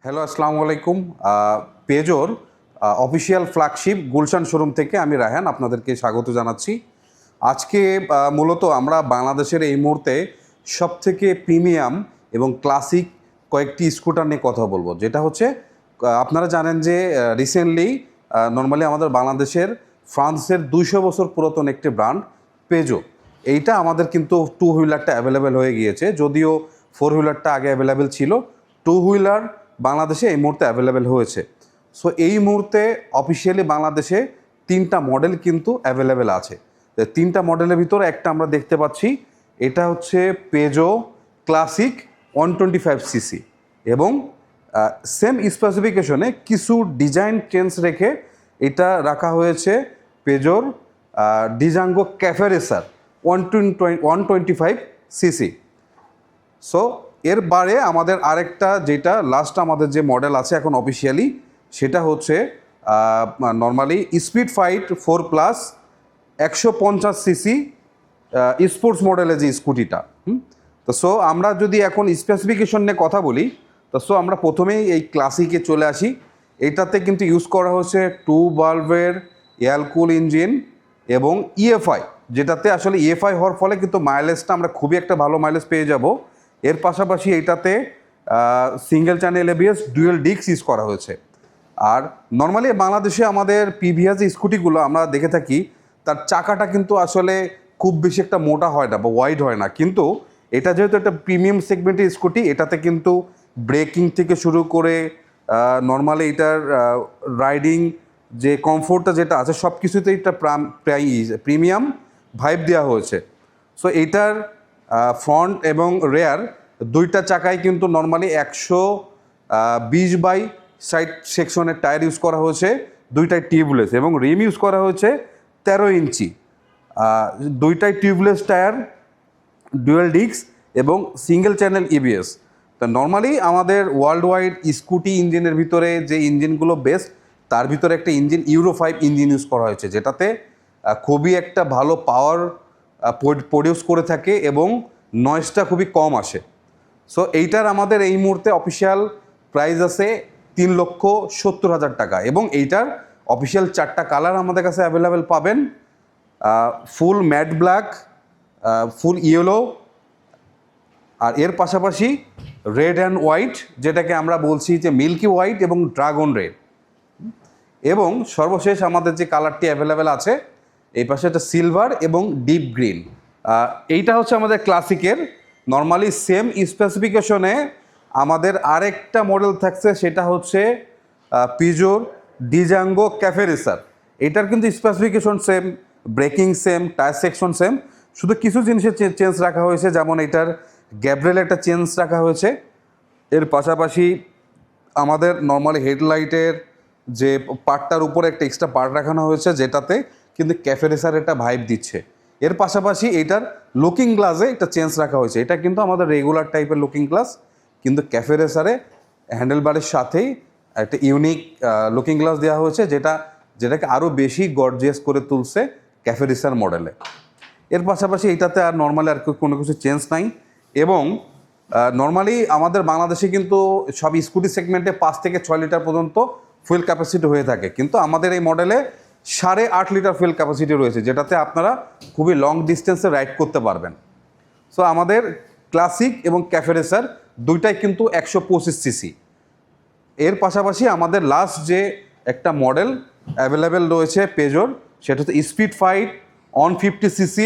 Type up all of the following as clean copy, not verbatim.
Hello, আসসালামু আলাইকুম। পেজোর official flagship Gulshan showroom থেকে আমি রায়হান আপনাদেরকে স্বাগত জানাচ্ছি। আজকে মূলত আমরা বাংলাদেশের এই মুহূর্তে সবথেকে প্রিমিয়াম এবং ক্লাসিক কয়েকটি স্কুটার নিয়ে কথা বলবো, যেটা হচ্ছে আপনারা জানেন যে রিসেন্টলি নর্মালি আমাদের বাংলাদেশের ফ্রান্সের 200 বছর পুরাতন একটি ব্র্যান্ড পেজো, এইটা আমাদের কিন্তু টু হুইলারটা অ্যাভেলেবেল হয়ে গিয়েছে। যদিও ফোর হুইলারটা আগে অ্যাভেলেবেল ছিল, টু হুইলার বাংলাদেশে এই মুহূর্তে অ্যাভেলেবেল হয়েছে। সো এই মুহূর্তে অফিসিয়ালি বাংলাদেশে 3টা মডেল কিন্তু অ্যাভেলেবেল আছে। তিনটা মডেলের ভিতরে একটা আমরা দেখতে পাচ্ছি, এটা হচ্ছে পেজো ক্লাসিক 125cc এবং সেম স্পেসিফিকেশনে কিছু ডিজাইন চেঞ্জ রেখে এটা রাখা হয়েছে পেজোর ডিজাঙ্গো ক্যাফে রেসার 125cc। সো এর বারে আমাদের আরেকটা যেটা লাস্ট আমাদের যে মডেল আছে এখন অফিসিয়ালি, সেটা হচ্ছে normally speed fight 4+ 150cc sports মডেলের যে স্কুটিটা। তো সো আমরা যদি এখন স্পেসিফিকেশন নিয়ে কথা বলি, তো সো আমরা প্রথমেই এই ক্লাসিকে চলে আসি। এটাতে কিন্তু ইউজ করা হচ্ছে 2 ভালভের এয়ারকুল ইঞ্জিন এবং ইএফআই, যেটাতে আসলে ইএফআই হওয়ার ফলে কিন্তু মাইলেজটা আমরা খুবই একটা ভালো মাইলেজ পেয়ে যাব। এর পাশাপাশি এইটাতে single channel ABS dual disk use করা হয়েছে। আর নর্মালি বাংলাদেশে আমাদের প্রিভিয়াস যে স্কুটিগুলো আমরা দেখে থাকি, তার চাকাটা কিন্তু আসলে খুব বেশি একটা মোটা হয় না বা ওয়াইড হয় না, কিন্তু এটা যেহেতু একটা প্রিমিয়াম সেগমেন্টের স্কুটি, এটাতে কিন্তু ব্রেকিং থেকে শুরু করে নর্মালি এটার রাইডিং যে কমফোর্টটা যেটা আছে সব কিছুতেই এটা প্রিমিয়াম ভাইব দেওয়া হয়েছে। সো এইটার ফ্রন্ট এবং রেয়ার দুইটা চাকায় কিন্তু নর্মালি 120/60 সেকশনের টায়ার ইউজ করা হয়েছে, দুইটাই টিউবলেস, এবং রিম ইউজ করা হয়েছে 13 ইঞ্চি। দুইটাই টিউবলেস টায়ার, ডুয়েল ডিস্ক এবং সিঙ্গেল চ্যানেল ইবিএস। তো নর্মালি আমাদের ওয়ার্ল্ড ওয়াইড স্কুটি ইঞ্জিনের ভিতরে যে ইঞ্জিনগুলো বেস্ট, তার ভিতরে একটা ইঞ্জিন ইউরো 5 ইঞ্জিন ইউজ করা হয়েছে, যেটাতে খুবই একটা ভালো পাওয়ার প্রডিউস করে থাকে এবং নয়েজটা খুবই কম আসে। সো এইটার আমাদের এই মুহূর্তে অফিসিয়াল প্রাইস আছে 3,70,000 টাকা, এবং এইটার অফিসিয়াল 4টা কালার আমাদের কাছে অ্যাভেলেবেল পাবেন। ফুল ম্যাট ব্ল্যাক, ফুল ইয়েলো, আর এর পাশাপাশি রেড অ্যান্ড হোয়াইট, যেটাকে আমরা বলছি যে মিল্কি হোয়াইট এবং ড্রাগন রেড, এবং সর্বশেষ আমাদের যে কালারটি অ্যাভেলেবেল আছে এই পাশে একটা সিলভার এবং ডিপ গ্রিন। এইটা হচ্ছে আমাদের ক্লাসিকের। নর্মালি সেম স্পেসিফিকেশনে আমাদের আরেকটা মডেল থাকছে, সেটা হচ্ছে পিজোর ডিজাঙ্গো ক্যাফে রেসার। এটার কিন্তু specification same, breaking same, tyre section same, শুধু কিছু জিনিসের চেঞ্জ রাখা হয়েছে, যেমন এটার গ্যাব্রেল একটা চেঞ্জ রাখা হয়েছে। এর পাশাপাশি আমাদের নর্মালি হেডলাইটের যে পার্টটার উপরে একটা এক্সট্রা পার্ট রাখানো হয়েছে, যেটাতে কিন্তু ক্যাফে রেসার একটা ভাইব দিচ্ছে। এর পাশাপাশি এটার লুকিং গ্লাসে একটা চেঞ্জ রাখা হয়েছে, এটা কিন্তু আমাদের রেগুলার টাইপের লুকিং গ্লাস, কিন্তু ক্যাফে রেসারে হ্যান্ডেলবারের সাথেই একটা ইউনিক লুকিং গ্লাস দেওয়া হয়েছে, যেটাকে আরও বেশি গর্জিয়াস করে তুলছে ক্যাফে রেসার মডেলে। এর পাশাপাশি এটাতে আর নর্মালি আর কোনো কিছু চেঞ্জ নাই। এবং নর্মালি আমাদের বাংলাদেশে কিন্তু সব স্কুটি সেগমেন্টে 5 থেকে 6 লিটার পর্যন্ত ফুয়েল ক্যাপাসিটি হয়ে থাকে, কিন্তু আমাদের এই মডেলে 8.5 লিটার ফুয়েল ক্যাপাসিটি রয়েছে, যেটাতে আপনারা খুবই লং ডিস্টেন্সে রাইড করতে পারবেন। সো আমাদের ক্লাসিক এবং ক্যাফে রেসার দুইটাই কিন্তু 125cc। এর পাশাপাশি আমাদের লাস্ট যে একটা মডেল অ্যাভেলেবেল রয়েছে পেজোর, সেটা হচ্ছে স্পিড ফাইট 150cc।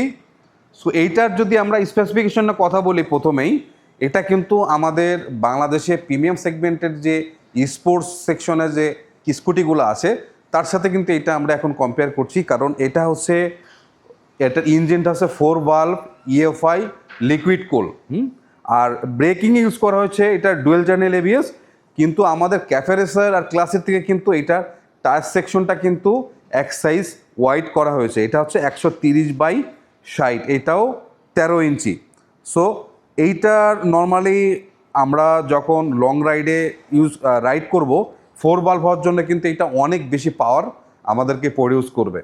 সো এইটার যদি আমরা স্পেসিফিকেশনের কথা বলি প্রথমেই, এটা কিন্তু আমাদের বাংলাদেশে প্রিমিয়াম সেগমেন্টের যে স্পোর্টস সেকশনে যে স্কুটিগুলো আছে তার সাথে কিন্তু এটা আমরা এখন কম্পেয়ার করছি, কারণ এটা হচ্ছে এটার ইঞ্জিনটা হচ্ছে 4 ভালভ ইএফআই লিকুইড কুল, আর ব্রেকিং ইউজ করা হয়েছে এটা ডুয়েল চ্যানেল এবিএস। কিন্তু আমাদের ক্যাফে রেসার আর ক্লাসের থেকে কিন্তু এটার টায়ার সেকশনটা কিন্তু এক সাইজ ওয়াইড করা হয়েছে, এটা হচ্ছে 130/60, এটাও 13 ইঞ্চি। সো এইটার নর্মালি আমরা যখন লং রাইডে রাইড করব, 4 ভালভ হওয়ার জন্য কিন্তু এটা অনেক বেশি পাওয়ার আমাদেরকে প্রডিউস করবে।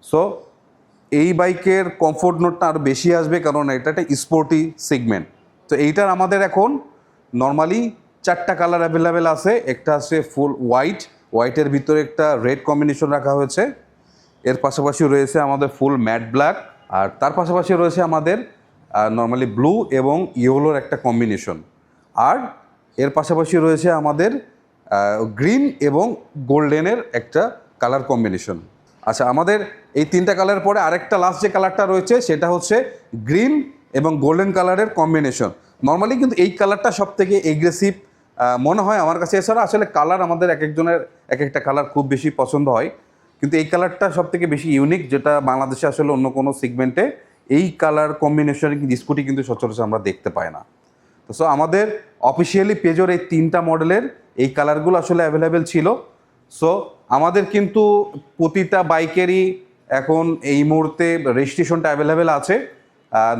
সো এই বাইকের কমফোর্ট নোটটা আরও বেশি আসবে, কারণ এটা একটা স্পোর্টি সেগমেন্ট। তো এইটার আমাদের এখন নর্মালি 4টা কালার অ্যাভেলেবেল আছে। একটা আছে ফুল হোয়াইটের ভিতরে একটা রেড কম্বিনেশন রাখা হয়েছে। এর পাশাপাশি রয়েছে আমাদের ফুল ম্যাট ব্ল্যাক, আর তার পাশাপাশি রয়েছে আমাদের নর্মালি ব্লু এবং ইয়েলোর একটা কম্বিনেশন, আর এর পাশাপাশি রয়েছে আমাদের গ্রিন এবং গোল্ডেনের একটা কালার কম্বিনেশন। আচ্ছা, আমাদের এই 3টা কালার পরে আরেকটা লাস্ট যে কালারটা রয়েছে সেটা হচ্ছে গ্রিন এবং গোল্ডেন কালারের কম্বিনেশন। নর্মালি কিন্তু এই কালারটা সব থেকে এগ্রেসিভ মনে হয় আমার কাছে। এছাড়া আসলে কালার আমাদের এক একজনের এক একটা কালার খুব বেশি পছন্দ হয়, কিন্তু এই কালারটা সব থেকে বেশি ইউনিক, যেটা বাংলাদেশে আসলে অন্য কোনো সেগমেন্টে এই কালার কম্বিনেশনের স্কুটি কিন্তু সচরাচর আমরা দেখতে পাই না। তো সো আমাদের অফিসিয়ালি পেজের এই 3টা মডেলের এই কালারগুলো আসলে অ্যাভেলেবেল ছিল। সো আমাদের কিন্তু প্রতিটা বাইকেরই এখন এই মুহূর্তে রেজিস্ট্রেশনটা অ্যাভেলেবেল আছে।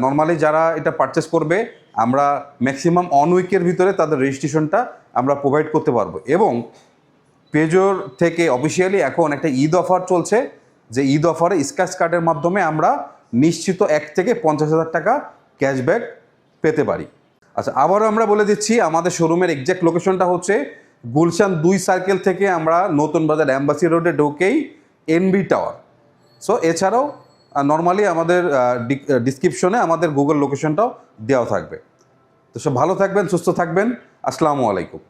নর্মালি যারা এটা পারচেস করবে আমরা ম্যাক্সিমাম অন উইকের ভিতরে তাদের রেজিস্ট্রেশনটা আমরা প্রোভাইড করতে পারবো। এবং পেজোর থেকে অফিসিয়ালি এখন একটা ঈদ অফার চলছে, যে ঈদ অফারে স্ক্র্যাচ কার্ডের মাধ্যমে আমরা নিশ্চিত 1 থেকে 50,000 টাকা ক্যাশব্যাক পেতে পারি। আচ্ছা, আবারও আমরা বলে দিচ্ছি আমাদের শোরুমের এক্স্যাক্ট লোকেশনটা হচ্ছে গুলশান 2 সার্কেল থেকে আমরা নতুন বাজার অ্যাম্বাসি রোডে ঢুকেই এনবি টাওয়ার। সো এছাড়াও নর্মালি আমাদের ডিসক্রিপশনে আমাদের গুগল লোকেশনটাও দেওয়া থাকবে। তো সব ভালো থাকবেন, সুস্থ থাকবেন। আসসালামু আলাইকুম।